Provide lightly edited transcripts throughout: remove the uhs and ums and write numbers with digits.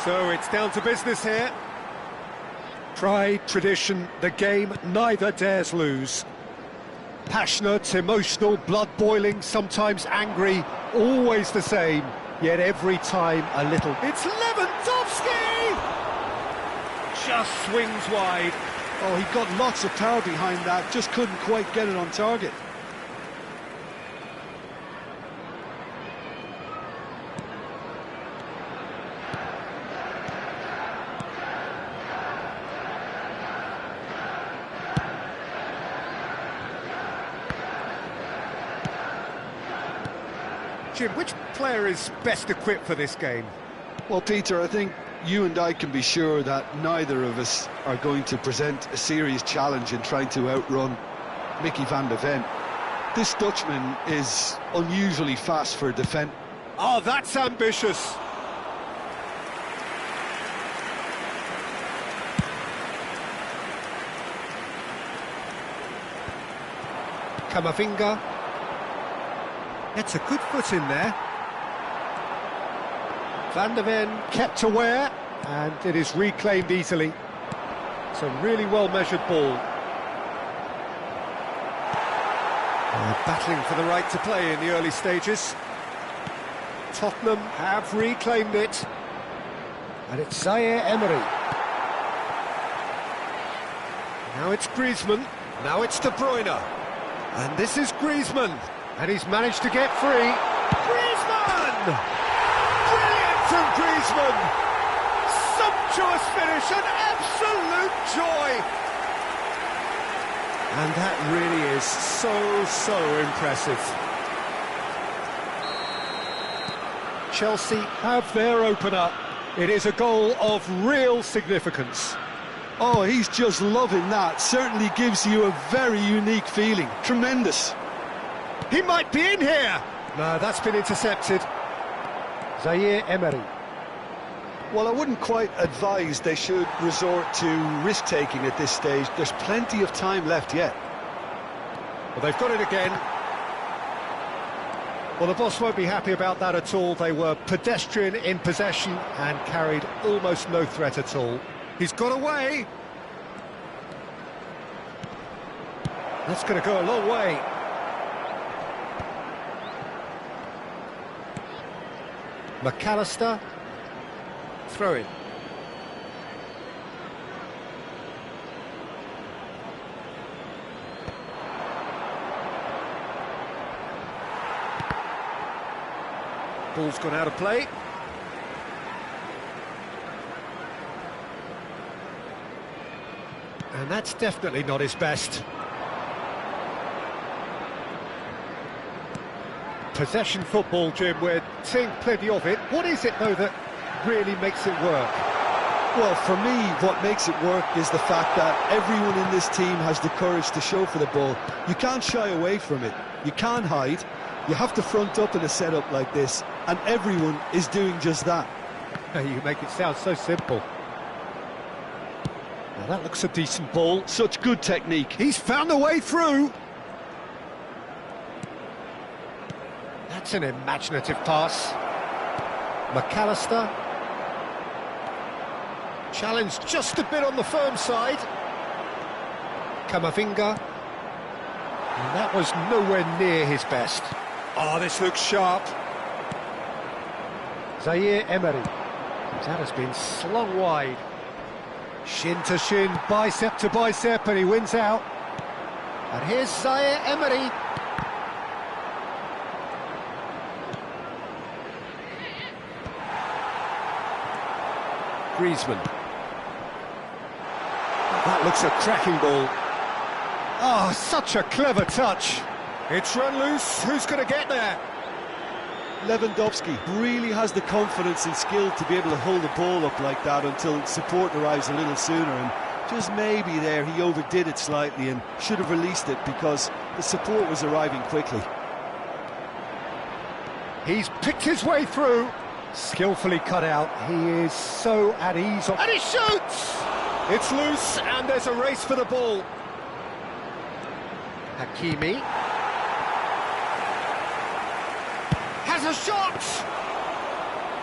So it's down to business here. Pride, tradition, the game neither dares lose. Passionate, emotional, blood-boiling, sometimes angry, always the same, yet every time a little. It's Lewandowski! Just swings wide. Oh, he got lots of power behind that, just couldn't quite get it on target. Jim, which player is best equipped for this game? Well, Peter, I think you and I can be sure that neither of us are going to present a serious challenge in trying to outrun Mickey van de Ven. This Dutchman is unusually fast for a defence. Oh, that's ambitious. Camavinga. It's a good foot in there. Van de Ven kept aware, and it is reclaimed easily. It's a really well-measured ball. Battling for the right to play in the early stages. Tottenham have reclaimed it. And it's Zaire Emery. Now it's Griezmann. Now it's De Bruyne. And this is Griezmann. And he's managed to get free. Griezmann! Brilliant from Griezmann! Sumptuous finish, an absolute joy! And that really is so impressive. Chelsea have their opener. It is a goal of real significance. Oh, he's just loving that. Certainly gives you a very unique feeling. Tremendous. He might be in here! No, that's been intercepted. Zaire Emery. Well, I wouldn't quite advise they should resort to risk-taking at this stage. There's plenty of time left yet. Well, they've got it again. Well, the boss won't be happy about that at all. They were pedestrian in possession and carried almost no threat at all. He's got away. That's going to go a long way. McAllister, throw in. Ball's gone out of play. And that's definitely not his best. Possession football, Jim, we're seeing plenty of it. What is it, though, that really makes it work? Well, for me, what makes it work is the fact that everyone in this team has the courage to show for the ball. You can't shy away from it. You can't hide. You have to front up in a setup like this, and everyone is doing just that. You make it sound so simple. Now that looks a decent ball. Such good technique. He's found a way through. That's an imaginative pass. McAllister. Challenged just a bit on the firm side. Camavinga. And that was nowhere near his best. Oh, this looks sharp. Zaire Emery. That has been slung wide. Shin to shin, bicep to bicep, and he wins out. And here's Zaire Emery. Griezmann. That looks a cracking ball. Oh, such a clever touch. It's run loose. Who's going to get there? Lewandowski really has the confidence and skill to be able to hold the ball up like that until support arrives a little sooner, and just maybe there he overdid it slightly and should have released it because the support was arriving quickly. He's picked his way through. Skillfully cut out. He is so at ease. And he shoots! It's loose, and there's a race for the ball. Hakimi has a shot!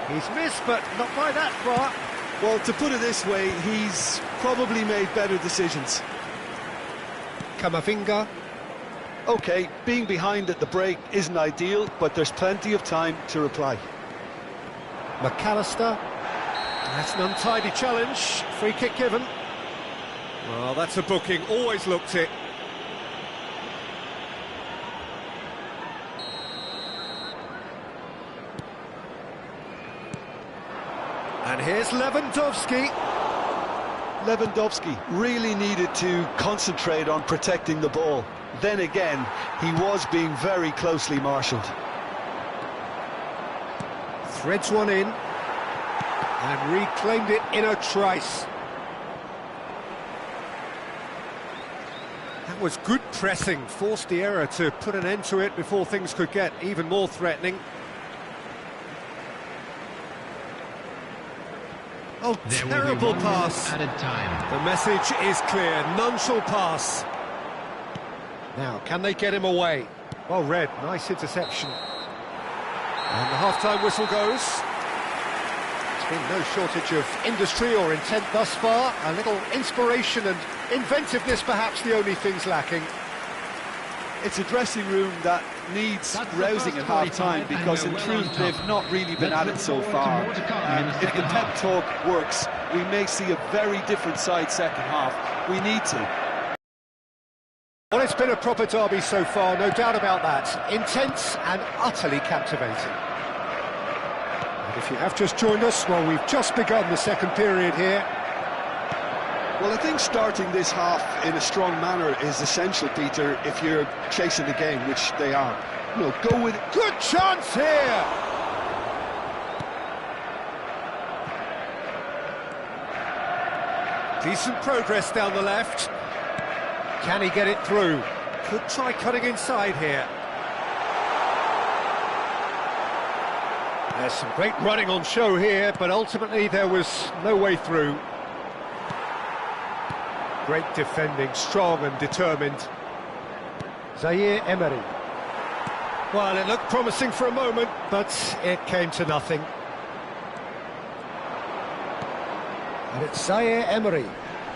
He's missed, but not by that far. Well, to put it this way, he's probably made better decisions. Camavinga. OK, being behind at the break isn't ideal, but there's plenty of time to reply. McAllister. That's an untidy challenge. Free kick given. Well, that's a booking. Always looked it. And here's Lewandowski. Lewandowski really needed to concentrate on protecting the ball. Then again, he was being very closely marshalled. Threads one in. And reclaimed it in a trice. That was good pressing. Forced the error to put an end to it before things could get even more threatening. Oh, terrible pass. Added time. The message is clear. None shall pass. Now, can they get him away? Well read. Nice interception. And the half-time whistle goes. There's been no shortage of industry or intent thus far. A little inspiration and inventiveness, perhaps the only things lacking. It's a dressing room that needs rousing at half-time because in truth they've not really been at it so far. And if the pep talk works, we may see a very different side second half. We need to. Well, it's been a proper derby so far, no doubt about that. Intense and utterly captivating. And if you have just joined us, well, we've just begun the second period here. Well, I think starting this half in a strong manner is essential, Peter, if you're chasing the game, which they are. No, go with it. Good chance here! Decent progress down the left. Can he get it through? Could try cutting inside here. There's some great running on show here, but ultimately there was no way through. Great defending, strong and determined. Zaire Emery. Well, it looked promising for a moment, but it came to nothing. And it's Zaire Emery.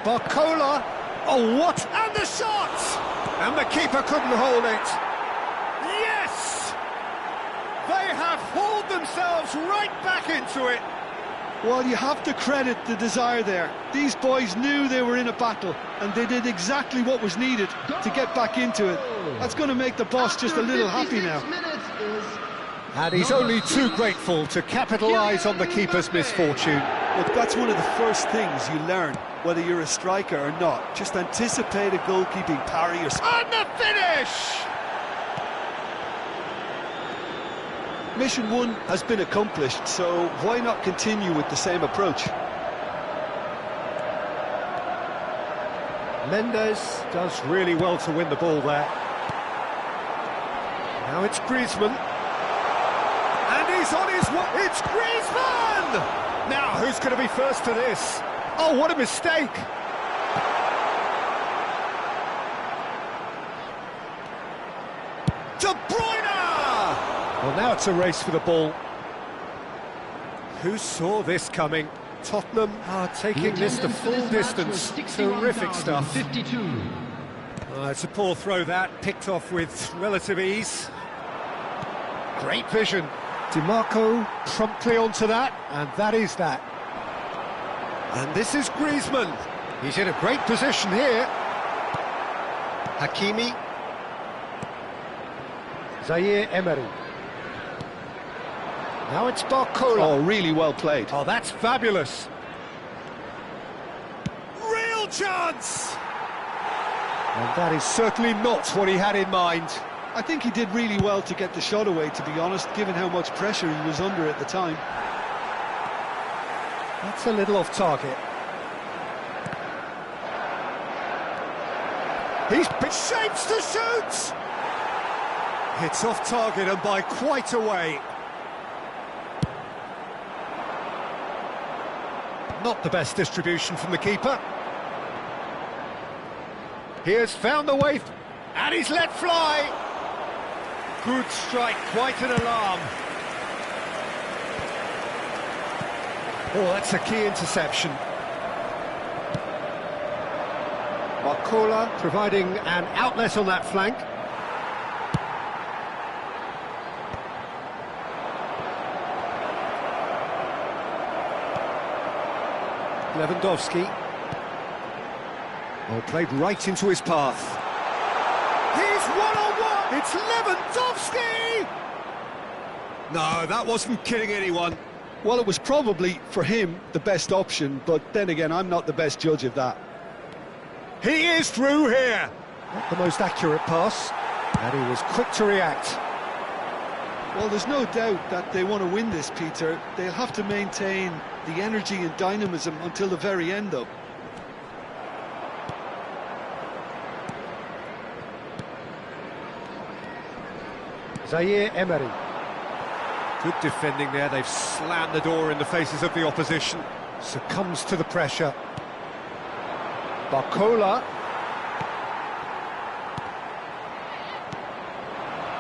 Barcola. Oh, what? And the shot! And the keeper couldn't hold it. Yes! They have hauled themselves right back into it. Well, you have to credit the desire there. These boys knew they were in a battle, and they did exactly what was needed to get back into it. That's going to make the boss just a little happy now. And he's only too grateful to capitalise on the keeper's misfortune. Look, that's one of the first things you learn, whether you're a striker or not. Just anticipate a goalkeeping parry or... And the finish! Mission 1 has been accomplished, so why not continue with the same approach? Mendes does really well to win the ball there. Now it's Griezmann. And he's on his way. It's Griezmann! Now, who's going to be first to this? Oh, what a mistake! De Bruyne! Well, now it's a race for the ball. Who saw this coming? Tottenham are taking this the full distance. Terrific stuff. 52. It's a poor throw that, picked off with relative ease. Great vision. DiMarco promptly onto that, and that is that. And this is Griezmann. He's in a great position here. Hakimi. Zaire Emery. Now it's Barcola. Oh, really well played. Oh, that's fabulous. Real chance! And that is certainly not what he had in mind. I think he did really well to get the shot away, to be honest, given how much pressure he was under at the time. That's a little off target. He's been shapes to shoot! It's off target and by quite a way. Not the best distribution from the keeper. He has found the way, and he's let fly. Good strike, quite an alarm. Oh, that's a key interception. Barcola providing an outlet on that flank. Lewandowski. Oh, played right into his path. He's one-on-one! It's Lewandowski! No, that wasn't kidding anyone. Well, it was probably, for him, the best option, but then again, I'm not the best judge of that. He is through here! Not the most accurate pass, and he was quick to react. Well, there's no doubt that they want to win this, Peter. They'll have to maintain the energy and dynamism until the very end, though. Zaire Emery. Good defending there, they've slammed the door in the faces of the opposition. Succumbs to the pressure. Barcola.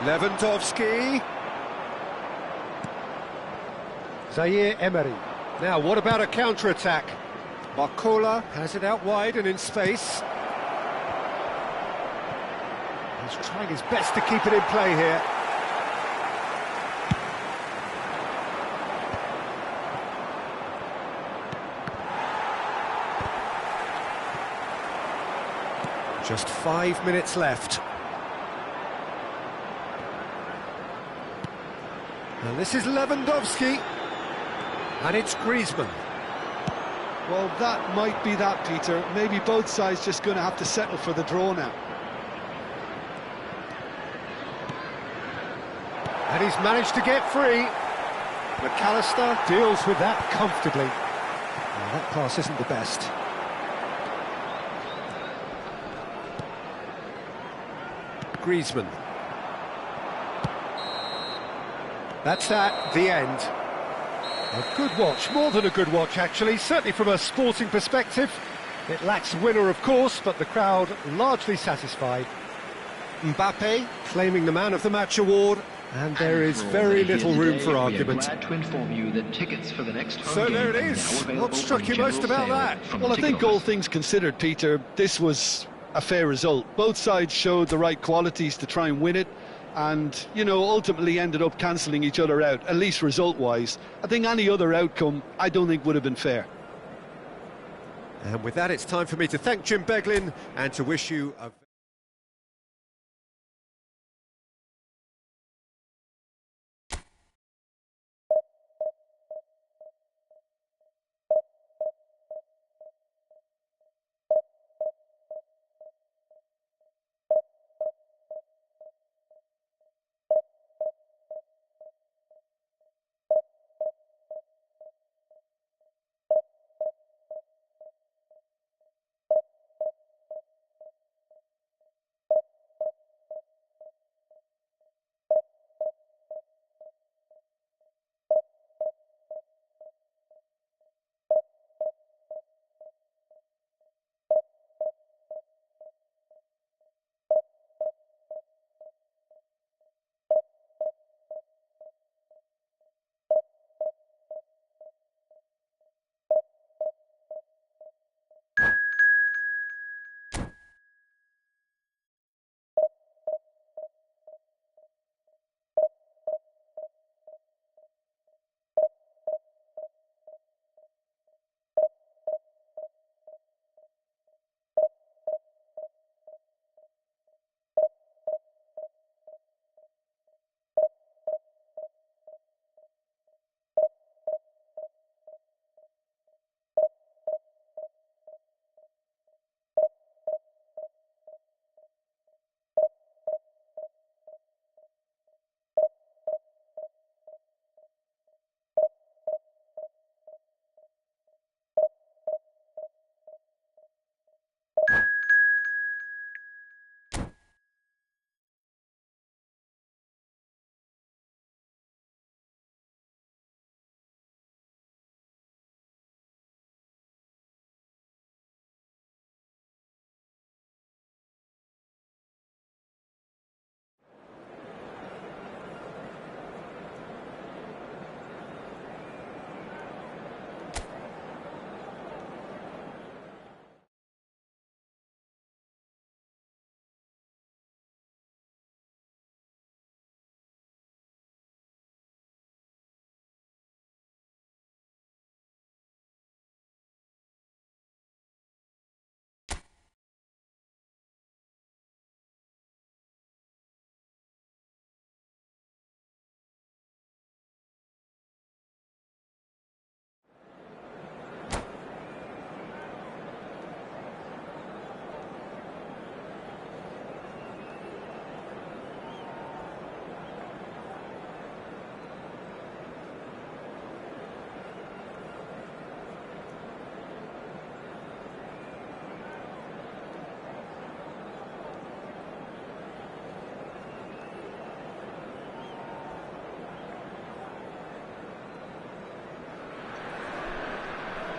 Lewandowski. Zaire Emery. Now, what about a counter-attack? Barcola has it out wide and in space. He's trying his best to keep it in play here. Just 5 minutes left. And this is Lewandowski. And it's Griezmann. Well, that might be that, Peter. Maybe both sides just going to have to settle for the draw now. And he's managed to get free. McAllister deals with that comfortably. Well, that pass isn't the best. Griezmann. That's the end. A good watch, more than a good watch actually, certainly from a sporting perspective. It lacks winner of course, but the crowd largely satisfied. Mbappe claiming the man of the match award, and there is very little room for argument. Glad to inform you that tickets for the next home So game there it are is. now available What struck on you most general about sale that? from Well, the I think ticket all office. things considered, Peter, this was a fair result. Both sides showed the right qualities to try and win it, and, you know, ultimately ended up cancelling each other out, at least result-wise. I think any other outcome, I don't think would have been fair. And with that, it's time for me to thank Jim Beglin and to wish you a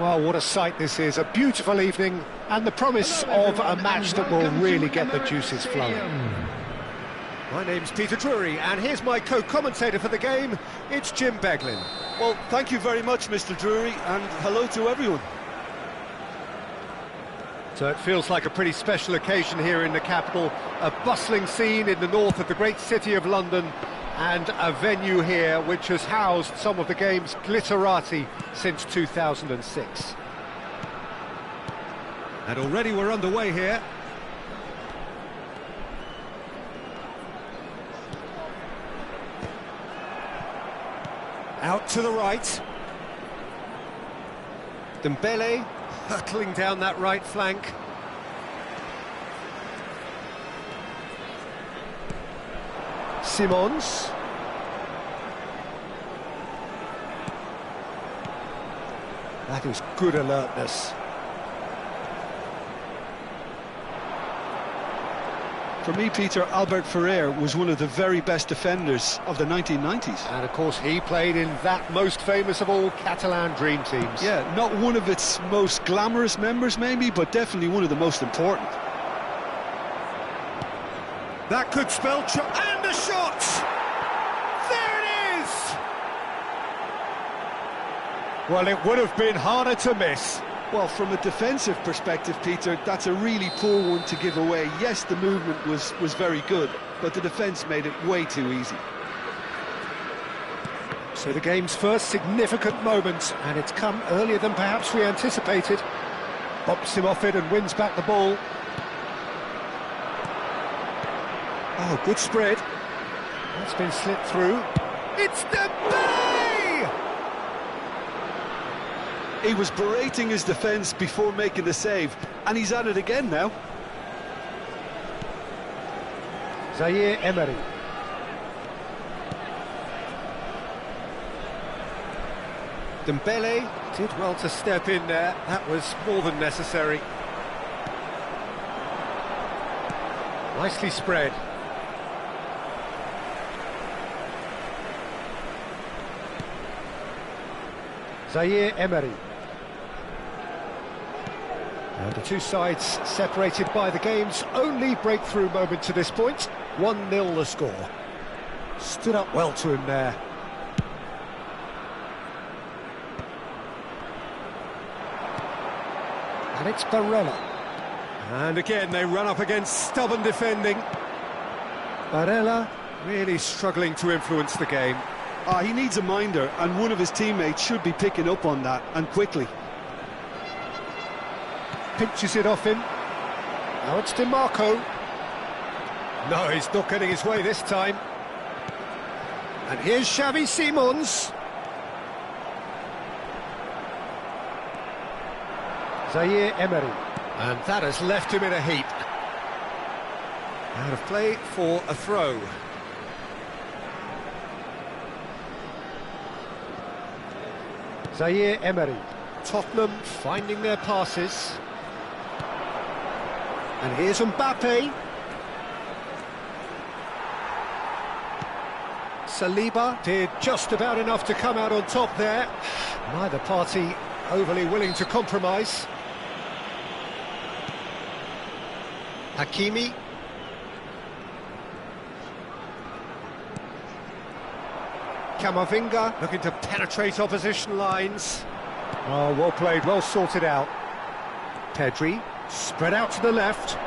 Well, what a sight this is, a beautiful evening, and the promise of a match that will really get the juices flowing. My name's Peter Drury, and here's my co-commentator for the game, it's Jim Beglin. Well, thank you very much, Mr. Drury, and hello to everyone. So it feels like a pretty special occasion here in the capital, a bustling scene in the north of the great city of London, and a venue here which has housed some of the game's glitterati since 2006. And already we're underway here. Out to the right. Dembele hurtling down that right flank. Simons. That is good alertness. For me, Peter, Albert Ferrer was one of the very best defenders of the 1990s. And of course he played in that most famous of all Catalan dream teams. Yeah, not one of its most glamorous members maybe, but definitely one of the most important. That could spell and a shot! There it is! Well, it would have been harder to miss. Well, from a defensive perspective, Peter, that's a really poor one to give away. Yes, the movement was very good, but the defence made it way too easy. So the game's first significant moment, and it's come earlier than perhaps we anticipated. Bops him off it and wins back the ball. Oh, good spread. That's been slipped through. It's Dembele! He was berating his defence before making the save, and he's at it again now. Zaire Emery. Dembele did well to step in there. That was more than necessary. Nicely spread. Zaire Emery. And the two sides separated by the game's only breakthrough moment to this point. 1-0 the score. Stood up well to him there. And it's Barella. And again they run up against stubborn defending. Barella really struggling to influence the game. He needs a minder, and one of his teammates should be picking up on that, and quickly. Pinches it off him. Now it's DiMarco. No, he's not getting his way this time. And here's Xavi Simons. Zaire Emery. And that has left him in a heap. Out of play for a throw. Zaire Emery. Tottenham finding their passes. And here's Mbappe. Saliba did just about enough to come out on top there. Neither party overly willing to compromise. Hakimi. Camavinga looking to penetrate opposition lines. Oh, well played, well sorted out. Pedri spread out to the left.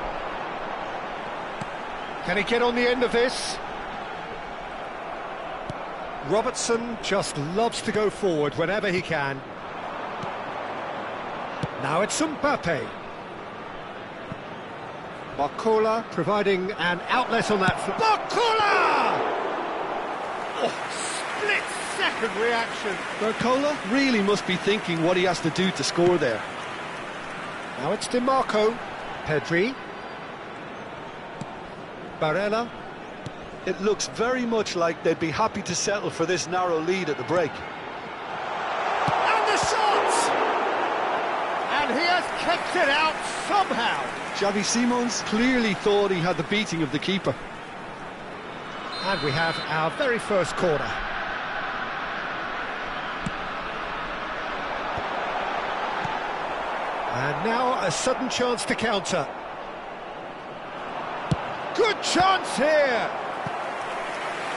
Can he get on the end of this? Robertson just loves to go forward whenever he can. Now it's Mbappe. Barcola providing an outlet on that. Barcola! Oh, split-second reaction. Barcola really must be thinking what he has to do to score there. Now it's DiMarco. Pedri. Barella. It looks very much like they'd be happy to settle for this narrow lead at the break. And the shot! And he has kept it out somehow. Xavi Simons clearly thought he had the beating of the keeper. And we have our very first corner. And now a sudden chance to counter. Good chance here!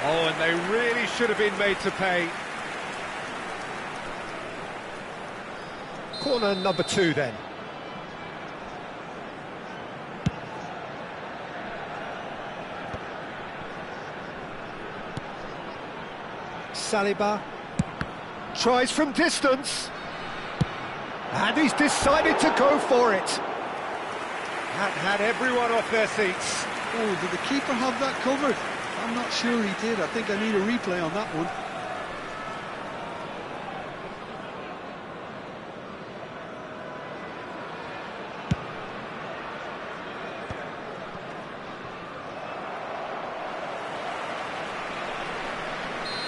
Oh, and they really should have been made to pay. Corner number 2 then. Saliba tries from distance, and he's decided to go for it. That had everyone off their seats. Oh, did the keeper have that covered? I'm not sure he did. I think I need a replay on that one.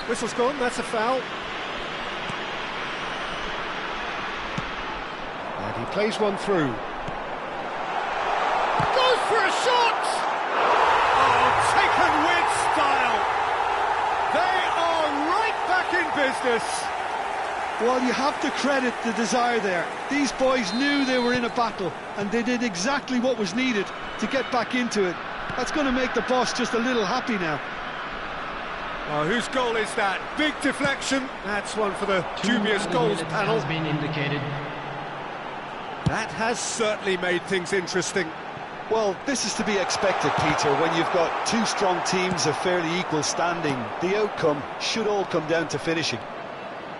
Whistle's gone, that's a foul. And he plays one through. Goes for a shot! Oh, taken with style! They are right back in business! Well, you have to credit the desire there. These boys knew they were in a battle, and they did exactly what was needed to get back into it. That's going to make the boss just a little happy now. Oh, whose goal is that? Big deflection. That's one for the dubious goals panel. Has been indicated. That has certainly made things interesting. Well, this is to be expected, Peter. When you've got two strong teams of fairly equal standing, the outcome should all come down to finishing.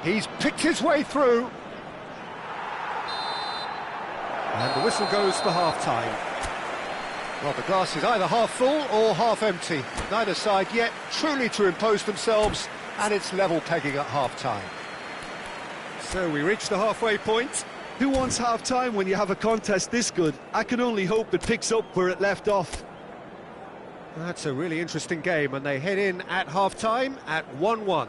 He's picked his way through. And the whistle goes for half-time. Well, the glass is either half full or half empty. Neither side yet truly to impose themselves, and it's level pegging at half-time. So we reach the halfway point. Who wants half-time when you have a contest this good? I can only hope it picks up where it left off. That's a really interesting game, and they head in at half-time at 1-1.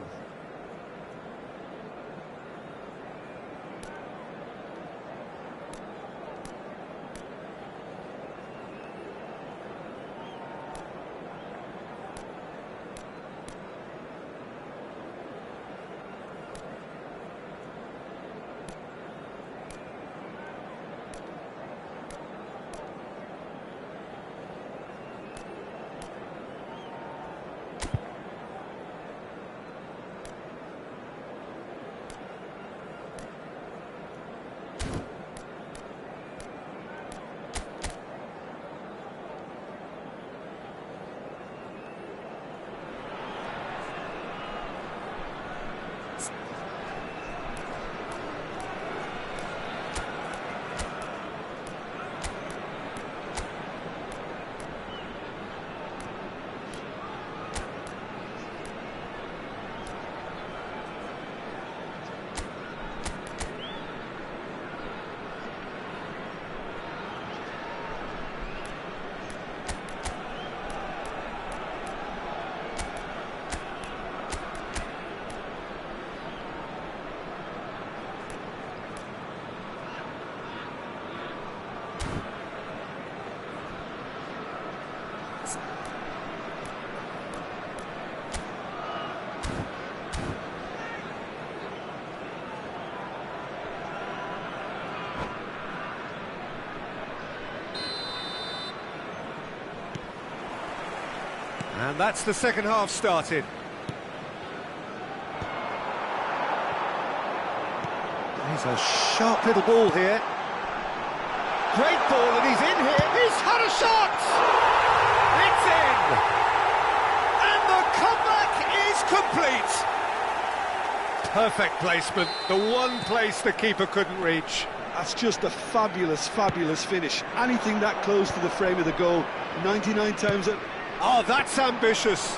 And that's the second half started. He's a sharp little ball here. Great ball, and he's in here. He's had a shot! It's in! And the comeback is complete! Perfect placement, the one place the keeper couldn't reach. That's just a fabulous, fabulous finish. Anything that close to the frame of the goal, 99 times it. Oh, that's ambitious.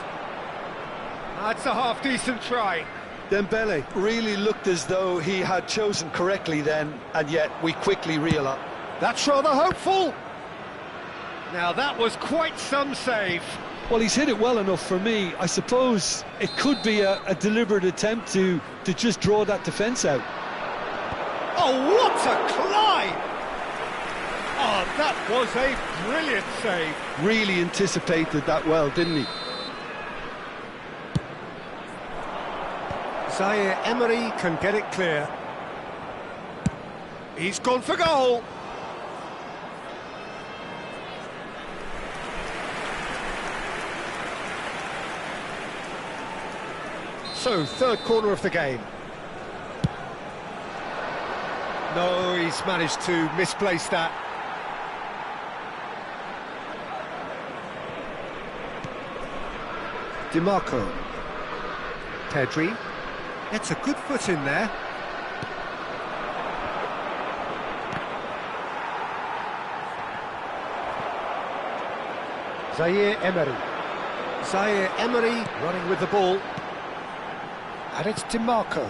That's a half-decent try. Dembele really looked as though he had chosen correctly then, and yet we quickly realised. That's rather hopeful. Now, that was quite some save. Well, he's hit it well enough for me. I suppose it could be a deliberate attempt to just draw that defence out. Oh, what a climb! Oh, that was a brilliant save. Really anticipated that well, didn't he? Zaire Emery can get it clear. He's gone for goal. So, third corner of the game. No, he's managed to misplace that. DiMarco. Pedri. It's a good foot in there. Zaire Emery. Zaire Emery running with the ball. And it's DiMarco.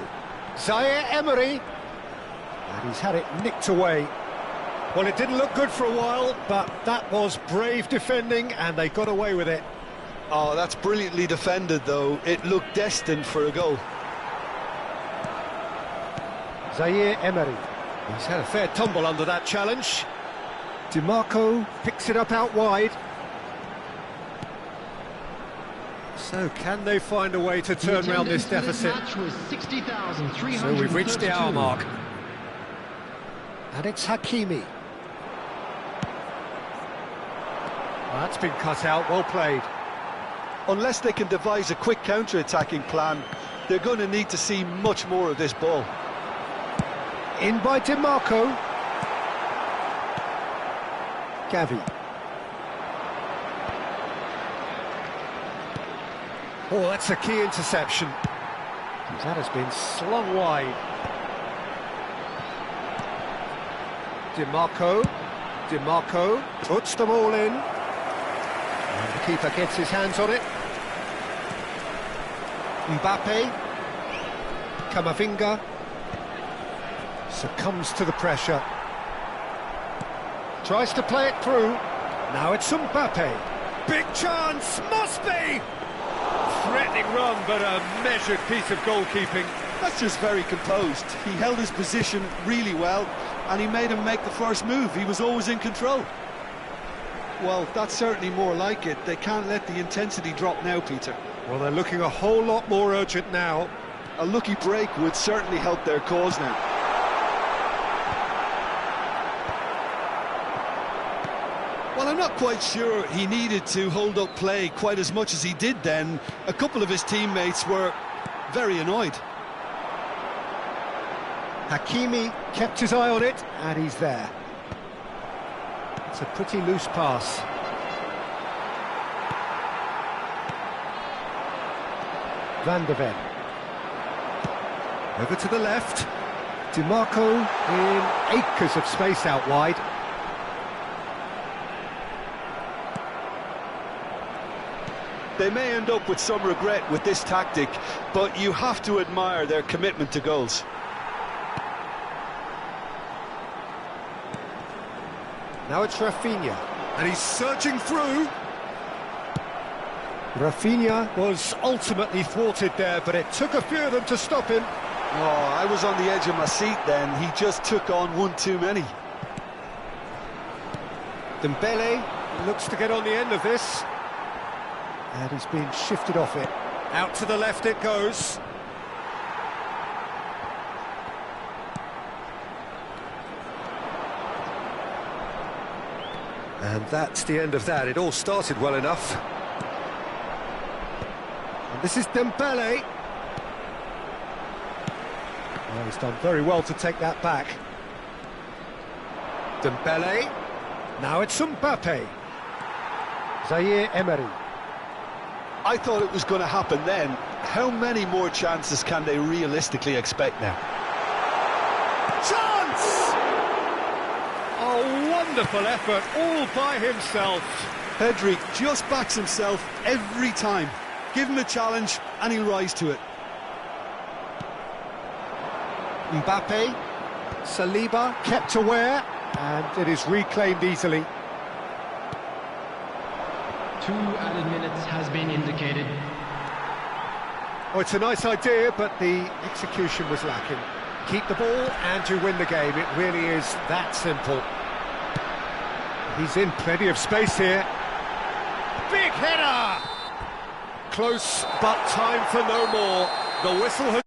Zaire Emery. And he's had it nicked away. Well, it didn't look good for a while, but that was brave defending, and they got away with it. Oh, that's brilliantly defended, though. It looked destined for a goal. Zaire Emery. He's had a fair tumble under that challenge. DiMarco picks it up out wide. So can they find a way to turn around this deficit? So we've reached the hour mark. And it's Hakimi. Well, that's been cut out, well played. Unless they can devise a quick counter-attacking plan, they're going to need to see much more of this ball. In by DiMarco. Gavi. Oh, that's a key interception. That has been slung wide. DiMarco puts them all in. And the keeper gets his hands on it. Mbappe. Camavinga. Succumbs to the pressure. Tries to play it through. Now it's Mbappe. Big chance, must be! Threatening run, but a measured piece of goalkeeping. That's just very composed. He held his position really well, and he made him make the first move. He was always in control. Well, that's certainly more like it. They can't let the intensity drop now, Peter. Well, they're looking a whole lot more urgent now. A lucky break would certainly help their cause now. Well, I'm not quite sure he needed to hold up play quite as much as he did then. A couple of his teammates were very annoyed. Hakimi kept his eye on it, and he's there. It's a pretty loose pass. Van de Ven. Over to the left. DiMarco in acres of space out wide. They may end up with some regret with this tactic, but you have to admire their commitment to goals. Now it's Rafinha, and he's surging through. Rafinha was ultimately thwarted there, but it took a few of them to stop him. Oh, I was on the edge of my seat then. He just took on one too many. Dembele looks to get on the end of this. And he's been shifted off it. Out to the left it goes. And that's the end of that. It all started well enough. And this is Dembele. Well, he's done very well to take that back. Dembele. Now it's Mbappe. Zaire Emery. I thought it was going to happen then. How many more chances can they realistically expect now? Chance! A wonderful effort, all by himself. Pedri just backs himself every time. Give him a challenge and he'll rise to it. Mbappe, Saliba kept aware, and it is reclaimed easily. 2 added minutes has been indicated. Oh, it's a nice idea, but the execution was lacking. Keep the ball and you win the game. It really is that simple. He's in plenty of space here. Big header! Close, but time for no more. The whistle has